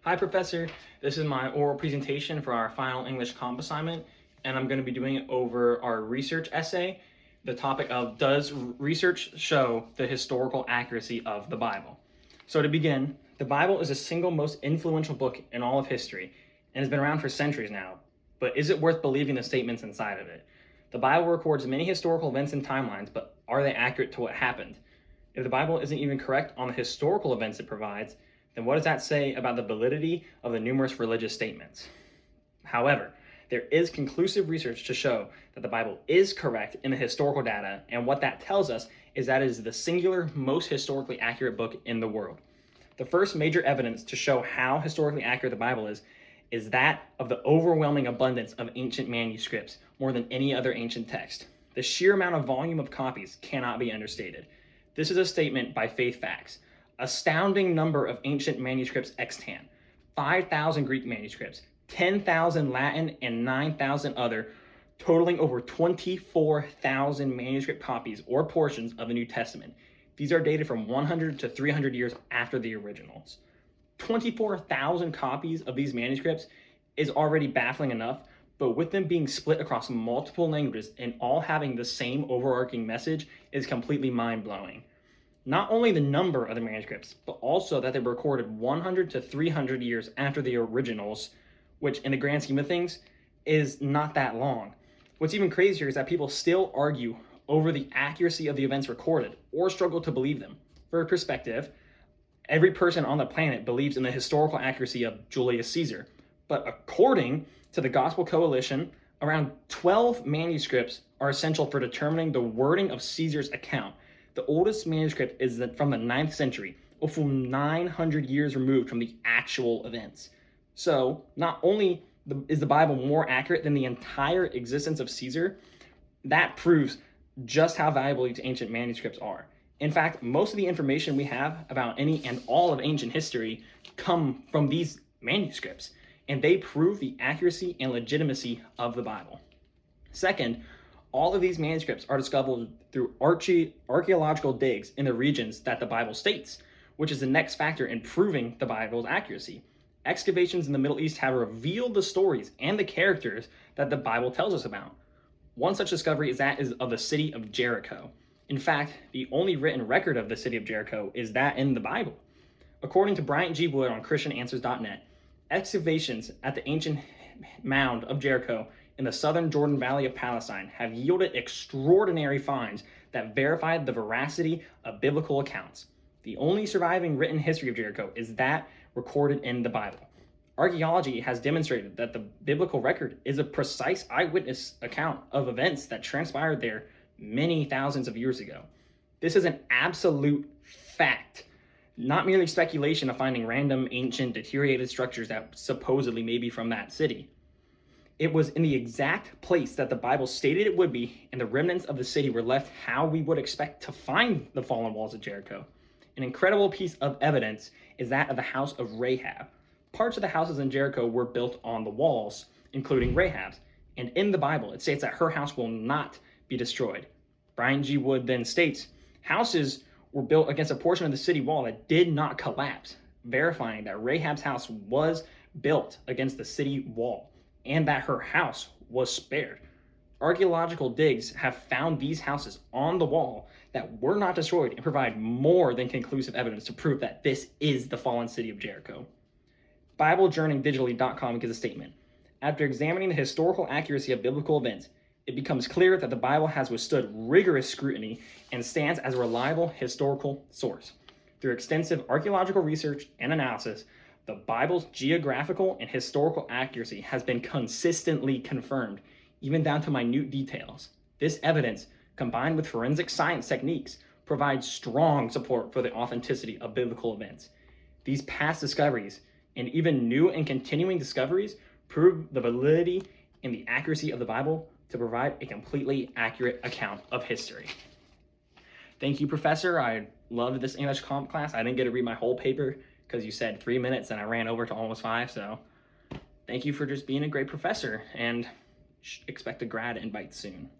Hi, Professor. This is my oral presentation for our final English comp assignment, and I'm going to be doing it over our research essay, the topic of Does Research Show the Historical Accuracy of the Bible? So to begin, the Bible is the single most influential book in all of history and has been around for centuries now, but is it worth believing the statements inside of it? The Bible records many historical events and timelines, but are they accurate to what happened? If the Bible isn't even correct on the historical events it provides, then what does that say about the validity of the numerous religious statements? However, there is conclusive research to show that the Bible is correct in the historical data, and what that tells us is that it is the singular most historically accurate book in the world. The first major evidence to show how historically accurate the Bible is that of the overwhelming abundance of ancient manuscripts, more than any other ancient text. The sheer amount of volume of copies cannot be understated. This is a statement by FaithFacts. Astounding number of ancient manuscripts extant, 5,000 Greek manuscripts, 10,000 Latin, and 9,000 other, totaling over 24,000 manuscript copies or portions of the New Testament. These are dated from 100 to 300 years after the originals. 24,000 copies of these manuscripts is already baffling enough, but with them being split across multiple languages and all having the same overarching message is completely mind-blowing. Not only the number of the manuscripts, but also that they were recorded 100 to 300 years after the originals, which in the grand scheme of things is not that long. What's even crazier is that people still argue over the accuracy of the events recorded or struggle to believe them. For perspective, every person on the planet believes in the historical accuracy of Julius Caesar, but according to the Gospel Coalition, around 12 manuscripts are essential for determining the wording of Caesar's account. The oldest manuscript is from the 9th century, a full 900 years removed from the actual events. So, not only is the Bible more accurate than the entire existence of Caesar, that proves just how valuable these ancient manuscripts are. In fact, most of the information we have about any and all of ancient history come from these manuscripts, and they prove the accuracy and legitimacy of the Bible. Second, all of these manuscripts are discovered through archaeological digs in the regions that the Bible states, which is the next factor in proving the Bible's accuracy. Excavations in the Middle East have revealed the stories and the characters that the Bible tells us about. One such discovery is of the city of Jericho. In fact, the only written record of the city of Jericho is that in the Bible. According to Bryant G. Wood on ChristianAnswers.net, excavations at the ancient mound of Jericho in the southern Jordan Valley of Palestine have yielded extraordinary finds that verify the veracity of biblical accounts. The only surviving written history of Jericho is that recorded in the Bible. Archaeology has demonstrated that the biblical record is a precise eyewitness account of events that transpired there many thousands of years ago. This is an absolute fact, not merely speculation of finding random, ancient, deteriorated structures that supposedly may be from that city. It was in the exact place that the Bible stated it would be, and the remnants of the city were left how we would expect to find the fallen walls of Jericho. An incredible piece of evidence is that of the house of Rahab. Parts of the houses in Jericho were built on the walls, including Rahab's, and in the Bible it states that her house will not be destroyed. Bryant G. Wood then states, houses were built against a portion of the city wall that did not collapse, verifying that Rahab's house was built against the city wall, and that her house was spared. Archaeological digs have found these houses on the wall that were not destroyed and provide more than conclusive evidence to prove that this is the fallen city of Jericho. BibleJourneyDigitally.com gives a statement. After examining the historical accuracy of biblical events, it becomes clear that the Bible has withstood rigorous scrutiny and stands as a reliable historical source. Through extensive archaeological research and analysis, the Bible's geographical and historical accuracy has been consistently confirmed, even down to minute details. This evidence, combined with forensic science techniques, provides strong support for the authenticity of biblical events. These past discoveries, and even new and continuing discoveries, prove the validity and the accuracy of the Bible to provide a completely accurate account of history. Thank you, Professor. I loved this English comp class. I didn't get to read my whole paper because you said 3 minutes and I ran over to almost 5. So thank you for just being a great professor, and expect a grad invite soon.